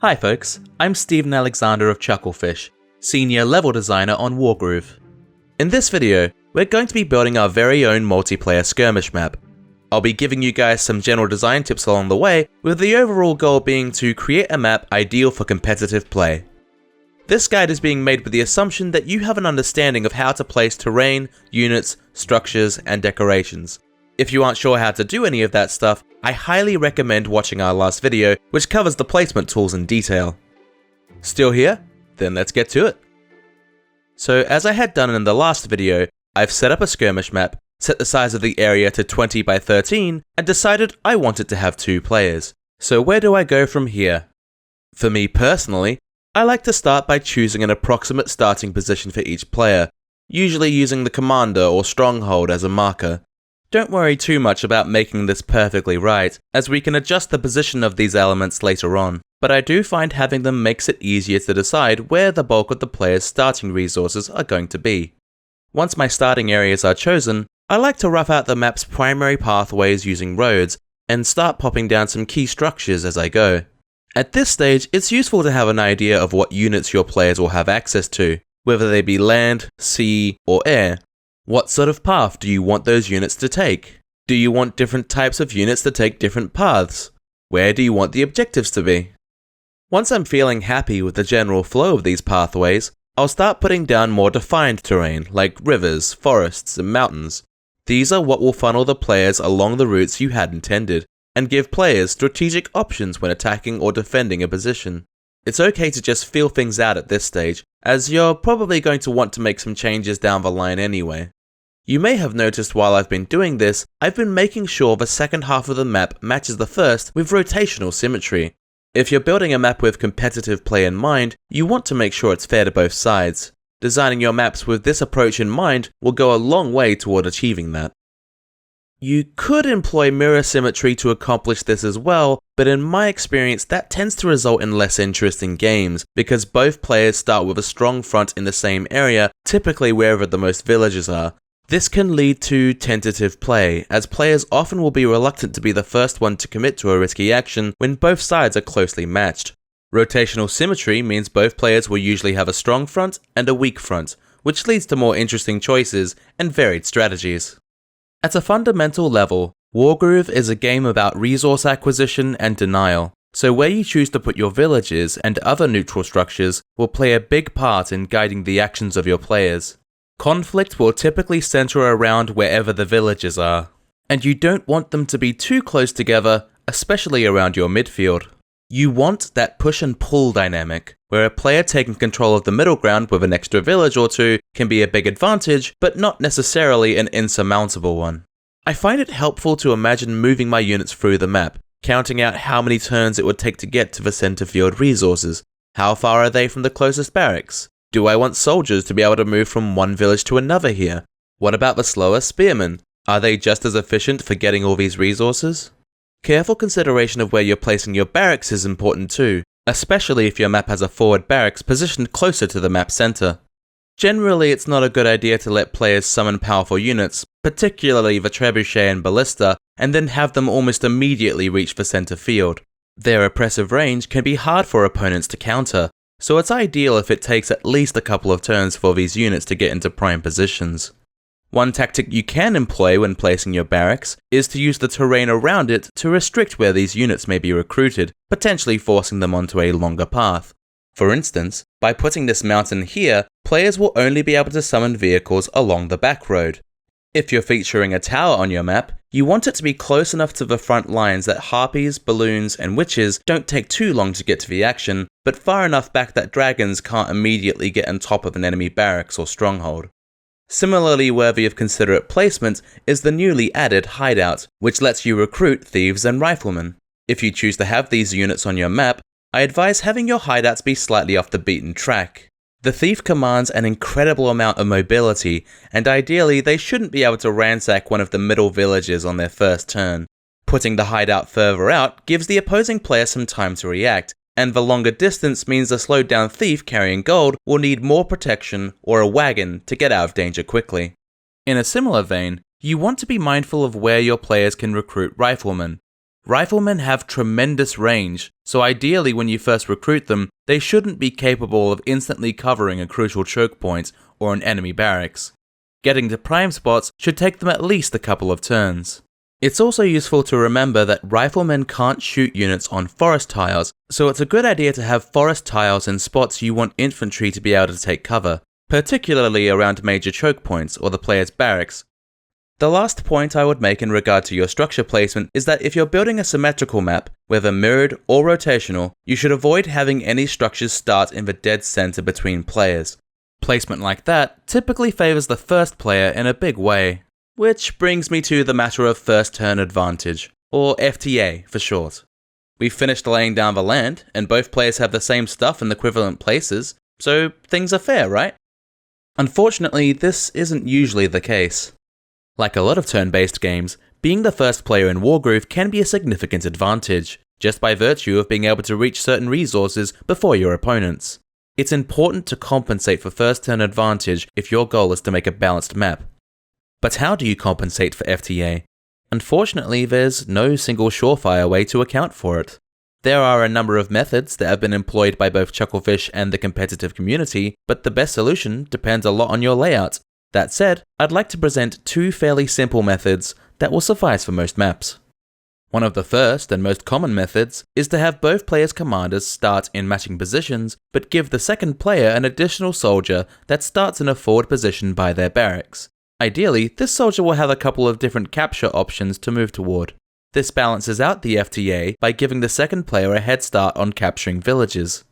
Hi folks, I'm Stephen Alexander of Chucklefish, Senior Level Designer on Wargroove. In this video, we're going to be building our very own multiplayer skirmish map. I'll be giving you guys some general design tips along the way, with the overall goal being to create a map ideal for competitive play. This guide is being made with the assumption that you have an understanding of how to place terrain, units, structures, and decorations. If you aren't sure how to do any of that stuff, I highly recommend watching our last video, which covers the placement tools in detail. Still here? Then let's get to it. So as I had done in the last video, I've set up a skirmish map, set the size of the area to 20 by 13, and decided I wanted to have 2 players. So where do I go from here? For me personally, I like to start by choosing an approximate starting position for each player, usually using the commander or stronghold as a marker. Don't worry too much about making this perfectly right, as we can adjust the position of these elements later on, but I do find having them makes it easier to decide where the bulk of the player's starting resources are going to be. Once my starting areas are chosen, I like to rough out the map's primary pathways using roads, and start popping down some key structures as I go. At this stage, it's useful to have an idea of what units your players will have access to, whether they be land, sea, or air. What sort of path do you want those units to take? Do you want different types of units to take different paths? Where do you want the objectives to be? Once I'm feeling happy with the general flow of these pathways, I'll start putting down more defined terrain like rivers, forests, and mountains. These are what will funnel the players along the routes you had intended, and give players strategic options when attacking or defending a position. It's okay to just feel things out at this stage, as you're probably going to want to make some changes down the line anyway. You may have noticed while I've been doing this, I've been making sure the second half of the map matches the first with rotational symmetry. If you're building a map with competitive play in mind, you want to make sure it's fair to both sides. Designing your maps with this approach in mind will go a long way toward achieving that. You could employ mirror symmetry to accomplish this as well, but in my experience that tends to result in less interesting games, because both players start with a strong front in the same area, typically wherever the most villages are. This can lead to tentative play, as players often will be reluctant to be the first one to commit to a risky action when both sides are closely matched. Rotational symmetry means both players will usually have a strong front and a weak front, which leads to more interesting choices and varied strategies. At a fundamental level, Wargroove is a game about resource acquisition and denial, so where you choose to put your villages and other neutral structures will play a big part in guiding the actions of your players. Conflict will typically center around wherever the villages are, and you don't want them to be too close together, especially around your midfield. You want that push and pull dynamic, where a player taking control of the middle ground with an extra village or two can be a big advantage, but not necessarily an insurmountable one. I find it helpful to imagine moving my units through the map, counting out how many turns it would take to get to the center field resources. How far are they from the closest barracks? Do I want soldiers to be able to move from one village to another here? What about the slower spearmen? Are they just as efficient for getting all these resources? Careful consideration of where you're placing your barracks is important too, especially if your map has a forward barracks positioned closer to the map center. Generally, it's not a good idea to let players summon powerful units, particularly the trebuchet and ballista, and then have them almost immediately reach the center field. Their oppressive range can be hard for opponents to counter, so it's ideal if it takes at least a couple of turns for these units to get into prime positions. One tactic you can employ when placing your barracks is to use the terrain around it to restrict where these units may be recruited, potentially forcing them onto a longer path. For instance, by putting this mountain here, players will only be able to summon vehicles along the back road. If you're featuring a tower on your map, you want it to be close enough to the front lines that harpies, balloons, and witches don't take too long to get to the action, but far enough back that dragons can't immediately get on top of an enemy barracks or stronghold. Similarly worthy of considerate placement is the newly added hideout, which lets you recruit thieves and riflemen. If you choose to have these units on your map, I advise having your hideouts be slightly off the beaten track. The thief commands an incredible amount of mobility, and ideally they shouldn't be able to ransack one of the middle villages on their first turn. Putting the hideout further out gives the opposing player some time to react, and the longer distance means the slowed down thief carrying gold will need more protection or a wagon to get out of danger quickly. In a similar vein, you want to be mindful of where your players can recruit riflemen. Riflemen have tremendous range, so ideally when you first recruit them, they shouldn't be capable of instantly covering a crucial choke point or an enemy barracks. Getting to prime spots should take them at least a couple of turns. It's also useful to remember that riflemen can't shoot units on forest tiles, so it's a good idea to have forest tiles in spots you want infantry to be able to take cover, particularly around major choke points or the player's barracks. The last point I would make in regard to your structure placement is that if you're building a symmetrical map, whether mirrored or rotational, you should avoid having any structures start in the dead center between players. Placement like that typically favors the first player in a big way. Which brings me to the matter of first turn advantage, or FTA for short. We've finished laying down the land, and both players have the same stuff in the equivalent places, so things are fair, right? Unfortunately, this isn't usually the case. Like a lot of turn-based games, being the first player in Wargroove can be a significant advantage, just by virtue of being able to reach certain resources before your opponents. It's important to compensate for first turn advantage if your goal is to make a balanced map. But how do you compensate for FTA? Unfortunately, there's no single surefire way to account for it. There are a number of methods that have been employed by both Chucklefish and the competitive community, but the best solution depends a lot on your layout. That said, I'd like to present two fairly simple methods that will suffice for most maps. One of the first and most common methods is to have both players' commanders start in matching positions, but give the second player an additional soldier that starts in a forward position by their barracks. Ideally, this soldier will have a couple of different capture options to move toward. This balances out the FTA by giving the second player a head start on capturing villages.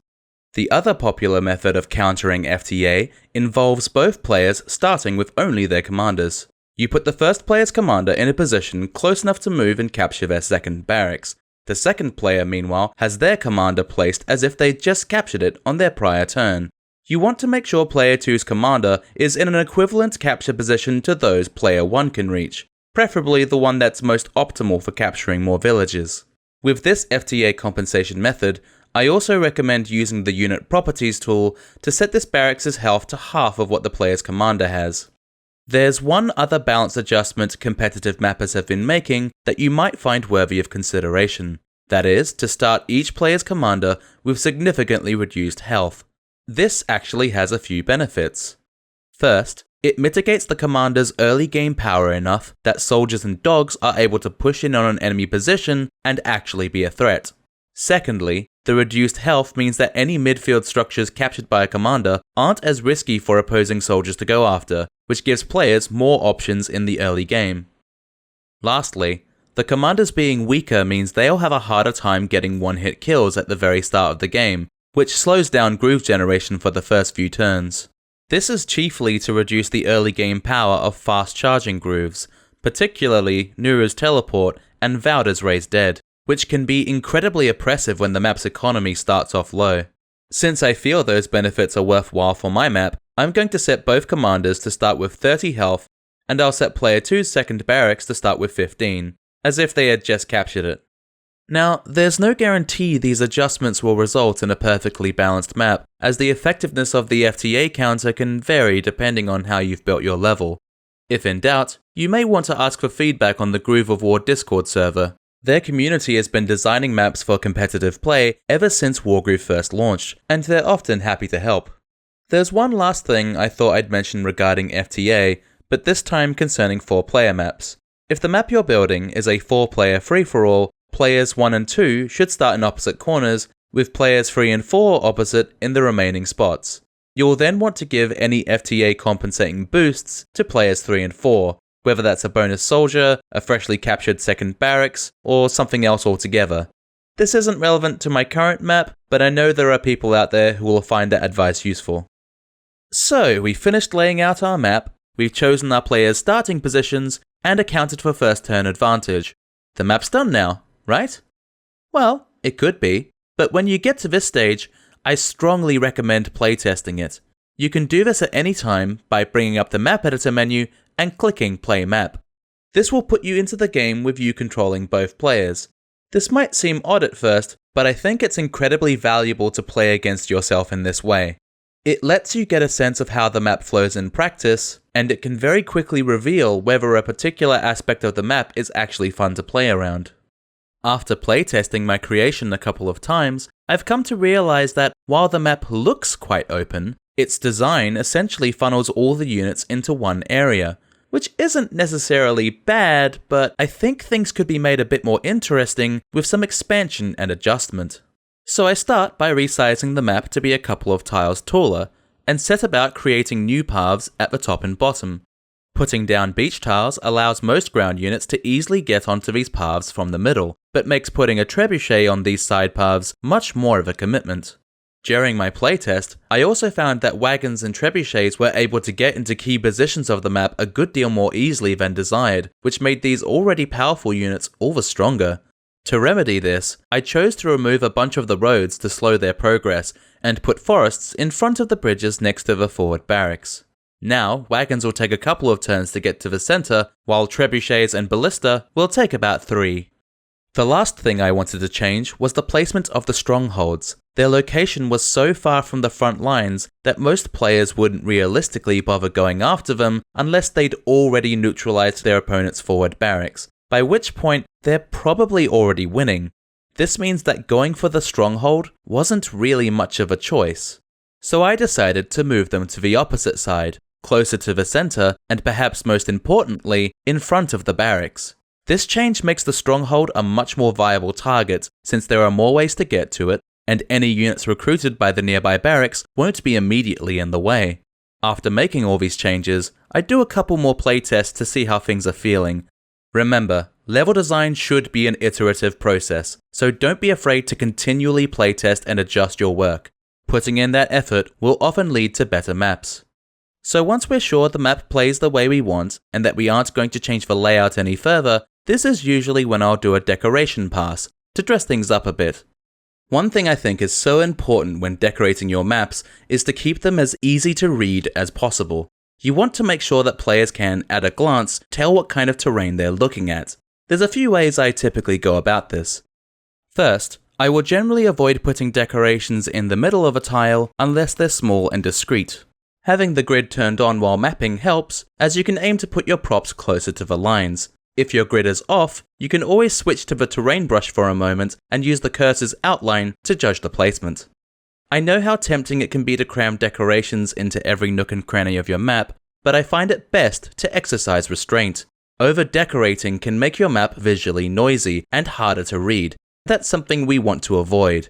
The other popular method of countering FTA involves both players starting with only their commanders. You put the first player's commander in a position close enough to move and capture their second barracks. The second player, meanwhile, has their commander placed as if they'd just captured it on their prior turn. You want to make sure player 2's commander is in an equivalent capture position to those player 1 can reach, preferably the one that's most optimal for capturing more villages. With this FTA compensation method, I also recommend using the unit properties tool to set this barracks' health to half of what the player's commander has. There's one other balance adjustment competitive mappers have been making that you might find worthy of consideration. That is, to start each player's commander with significantly reduced health. This actually has a few benefits. First, it mitigates the commander's early game power enough that soldiers and dogs are able to push in on an enemy position and actually be a threat. Secondly, the reduced health means that any midfield structures captured by a commander aren't as risky for opposing soldiers to go after, which gives players more options in the early game. Lastly, the commanders being weaker means they'll have a harder time getting one-hit kills at the very start of the game, which slows down groove generation for the first few turns. This is chiefly to reduce the early game power of fast charging grooves, particularly Nuru's teleport and Vauda's raised dead, which can be incredibly oppressive when the map's economy starts off low. Since I feel those benefits are worthwhile for my map, I'm going to set both commanders to start with 30 health, and I'll set player 2's second barracks to start with 15, as if they had just captured it. Now, there's no guarantee these adjustments will result in a perfectly balanced map, as the effectiveness of the FTA counter can vary depending on how you've built your level. If in doubt, you may want to ask for feedback on the Groove of War Discord server. Their community has been designing maps for competitive play ever since Wargroove first launched, and they're often happy to help. There's one last thing I thought I'd mention regarding FTA, but this time concerning 4-player maps. If the map you're building is a 4-player free-for-all, players 1 and 2 should start in opposite corners, with players 3 and 4 opposite in the remaining spots. You'll then want to give any FTA compensating boosts to players 3 and 4, whether that's a bonus soldier, a freshly captured second barracks, or something else altogether. This isn't relevant to my current map, but I know there are people out there who will find that advice useful. So, we finished laying out our map, we've chosen our players' starting positions, and accounted for first turn advantage. The map's done now, right? Well, it could be, but when you get to this stage, I strongly recommend playtesting it. You can do this at any time by bringing up the map editor menu and clicking Play Map. This will put you into the game with you controlling both players. This might seem odd at first, but I think it's incredibly valuable to play against yourself in this way. It lets you get a sense of how the map flows in practice, and it can very quickly reveal whether a particular aspect of the map is actually fun to play around. After playtesting my creation a couple of times, I've come to realize that while the map looks quite open, its design essentially funnels all the units into one area, which isn't necessarily bad, but I think things could be made a bit more interesting with some expansion and adjustment. So I start by resizing the map to be a couple of tiles taller, and set about creating new paths at the top and bottom. Putting down beach tiles allows most ground units to easily get onto these paths from the middle, but makes putting a trebuchet on these side paths much more of a commitment. During my playtest, I also found that wagons and trebuchets were able to get into key positions of the map a good deal more easily than desired, which made these already powerful units all the stronger. To remedy this, I chose to remove a bunch of the roads to slow their progress, and put forests in front of the bridges next to the forward barracks. Now, wagons will take a couple of turns to get to the center, while trebuchets and ballista will take about 3. The last thing I wanted to change was the placement of the strongholds. Their location was so far from the front lines that most players wouldn't realistically bother going after them unless they'd already neutralized their opponent's forward barracks, by which point they're probably already winning. This means that going for the stronghold wasn't really much of a choice. So I decided to move them to the opposite side, closer to the center, and perhaps most importantly, in front of the barracks. This change makes the stronghold a much more viable target, since there are more ways to get to it, and any units recruited by the nearby barracks won't be immediately in the way. After making all these changes, I do a couple more playtests to see how things are feeling. Remember, level design should be an iterative process, so don't be afraid to continually playtest and adjust your work. Putting in that effort will often lead to better maps. So once we're sure the map plays the way we want, and that we aren't going to change the layout any further, this is usually when I'll do a decoration pass, to dress things up a bit. One thing I think is so important when decorating your maps is to keep them as easy to read as possible. You want to make sure that players can, at a glance, tell what kind of terrain they're looking at. There's a few ways I typically go about this. First, I will generally avoid putting decorations in the middle of a tile unless they're small and discreet. Having the grid turned on while mapping helps, as you can aim to put your props closer to the lines. If your grid is off, you can always switch to the terrain brush for a moment and use the cursor's outline to judge the placement. I know how tempting it can be to cram decorations into every nook and cranny of your map, but I find it best to exercise restraint. Over-decorating can make your map visually noisy and harder to read. That's something we want to avoid.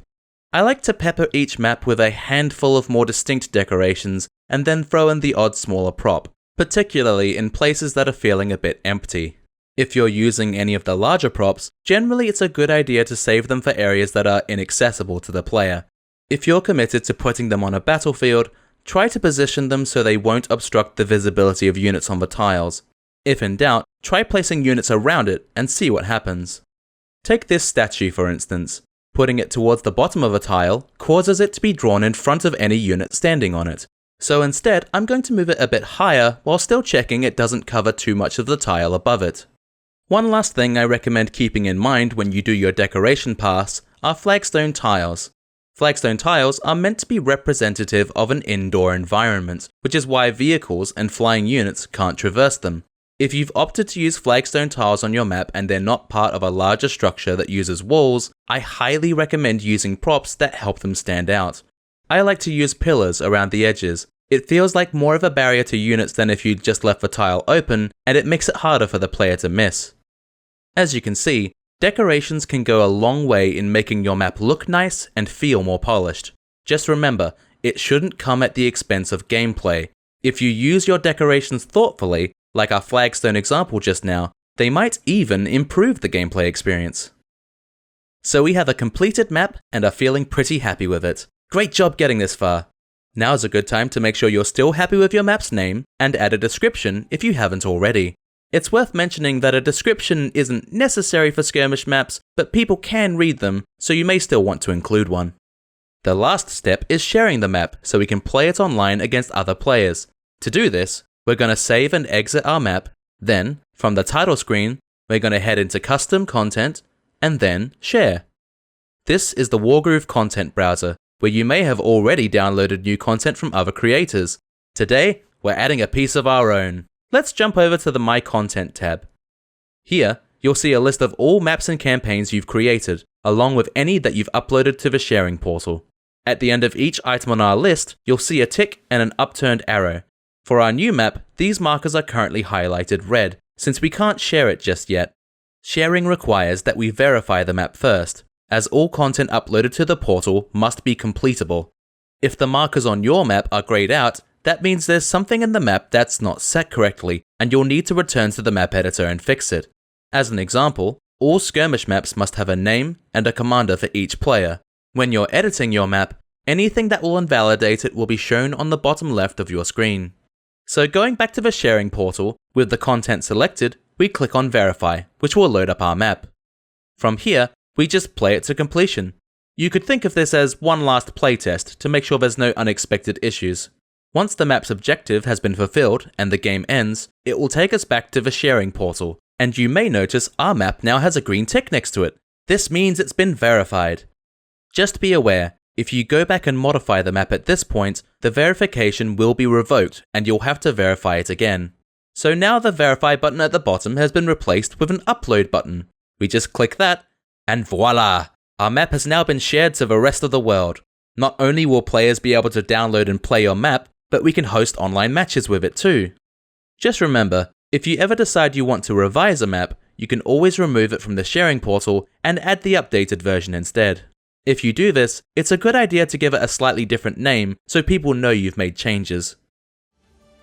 I like to pepper each map with a handful of more distinct decorations and then throw in the odd smaller prop, particularly in places that are feeling a bit empty. If you're using any of the larger props, generally it's a good idea to save them for areas that are inaccessible to the player. If you're committed to putting them on a battlefield, try to position them so they won't obstruct the visibility of units on the tiles. If in doubt, try placing units around it and see what happens. Take this statue for instance. Putting it towards the bottom of a tile causes it to be drawn in front of any unit standing on it. So instead, I'm going to move it a bit higher while still checking it doesn't cover too much of the tile above it. One last thing I recommend keeping in mind when you do your decoration pass are flagstone tiles. Flagstone tiles are meant to be representative of an indoor environment, which is why vehicles and flying units can't traverse them. If you've opted to use flagstone tiles on your map and they're not part of a larger structure that uses walls, I highly recommend using props that help them stand out. I like to use pillars around the edges. It feels like more of a barrier to units than if you just left the tile open, and it makes it harder for the player to miss. As you can see, decorations can go a long way in making your map look nice and feel more polished. Just remember, it shouldn't come at the expense of gameplay. If you use your decorations thoughtfully, like our flagstone example just now, they might even improve the gameplay experience. So we have a completed map and are feeling pretty happy with it. Great job getting this far. Now's a good time to make sure you're still happy with your map's name and add a description if you haven't already. It's worth mentioning that a description isn't necessary for skirmish maps, but people can read them, so you may still want to include one. The last step is sharing the map so we can play it online against other players. To do this, we're going to save and exit our map, then, from the title screen, we're going to head into Custom Content, and then Share. This is the Wargroove content browser, where you may have already downloaded new content from other creators. Today, we're adding a piece of our own. Let's jump over to the My Content tab. Here, you'll see a list of all maps and campaigns you've created, along with any that you've uploaded to the sharing portal. At the end of each item on our list, you'll see a tick and an upturned arrow. For our new map, these markers are currently highlighted red, since we can't share it just yet. Sharing requires that we verify the map first, as all content uploaded to the portal must be completable. If the markers on your map are grayed out, that means there's something in the map that's not set correctly, and you'll need to return to the map editor and fix it. As an example, all skirmish maps must have a name and a commander for each player. When you're editing your map, anything that will invalidate it will be shown on the bottom left of your screen. So going back to the sharing portal, with the content selected, we click on Verify, which will load up our map. From here, we just play it to completion. You could think of this as one last playtest to make sure there's no unexpected issues. Once the map's objective has been fulfilled and the game ends, it will take us back to the sharing portal, and you may notice our map now has a green tick next to it. This means it's been verified. Just be aware, if you go back and modify the map at this point, the verification will be revoked and you'll have to verify it again. So now the Verify button at the bottom has been replaced with an Upload button. We just click that, and voila! Our map has now been shared to the rest of the world. Not only will players be able to download and play your map, but we can host online matches with it too. Just remember, if you ever decide you want to revise a map, you can always remove it from the sharing portal and add the updated version instead. If you do this, it's a good idea to give it a slightly different name so people know you've made changes.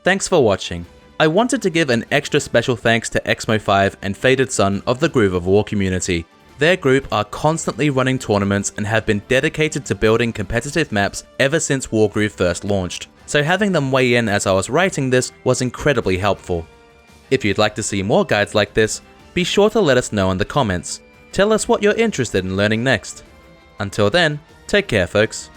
Thanks for watching. I wanted to give an extra special thanks to Xmo5 and Faded Sun of the Groove of War community. Their group are constantly running tournaments and have been dedicated to building competitive maps ever since Wargroove first launched, so having them weigh in as I was writing this was incredibly helpful. If you'd like to see more guides like this, be sure to let us know in the comments. Tell us what you're interested in learning next. Until then, take care folks.